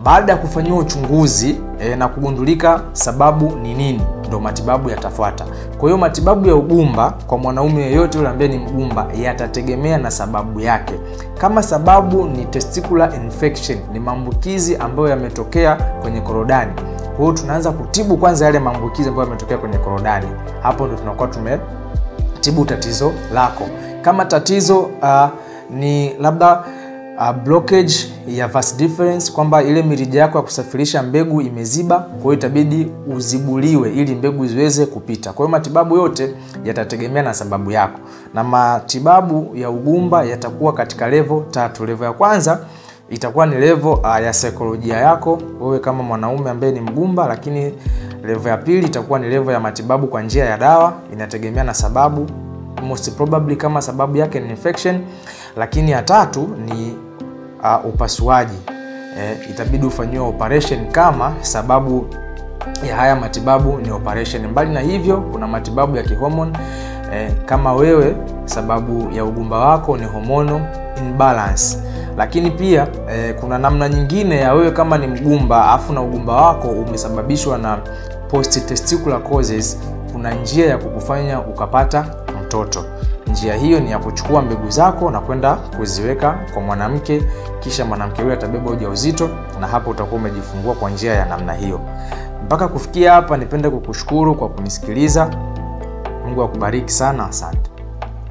Baada ya kufanyiwa uchunguzi na kugundulika sababu ni nini, ndo matibabu yatafuata. Kwa hiyo matibabu ya ugumba kwa mwanaume yeyote yule ambaye ni mgumba yatategemea na sababu yake. Kama sababu ni testicular infection, ni maambukizi ambayo yametokea kwenye korodani, kwa hiyo tunaanza kutibu kwanza yale maambukizi ambayo yametokea kwenye korodani. Hapo ndo tunakuwa tumetibu tatizo lako. Kama tatizo ni labda blockage ya vas deferens, kwamba ile mirija yako ya kusafirisha mbegu imeziba, kwa hiyo itabidi uzibuliwe ili mbegu ziweze kupita. Kwa hiyo matibabu yote yatategemea na sababu yako, na matibabu ya ugumba yatakuwa katika level 3. Level ya kwanza itakuwa ni level ya saikolojia yako wewe kama mwanaume ambaye ni mgumba, lakini level ya pili itakuwa ni level ya matibabu kwa njia ya dawa, inategemea na sababu, most probably kama sababu yake ni infection. Lakini ya tatu ni upasuaji. Itabidi ufanyiwe operation kama sababu ya haya matibabu ni operation. Mbali na hivyo, kuna matibabu ya kihormone kama wewe sababu ya ugumba wako ni hormonal imbalance. Lakini pia kuna namna nyingine ya wewe kama ni mgumba afu na ugumba wako umesababishwa na post testicular causes, kuna njia ya kukufanya ukapata mtoto. Njia hiyo ni ya kuchukua mbegu zako na kwenda kuziweka kwa mwanamke, kisha mwanamke yule atabeba ujauzito, na hapo utakuwa umejifungua kwa njia ya namna hiyo. Mpaka kufikia hapa, nipende kukushukuru kwa kunisikiliza. Mungu akubariki sana, asante.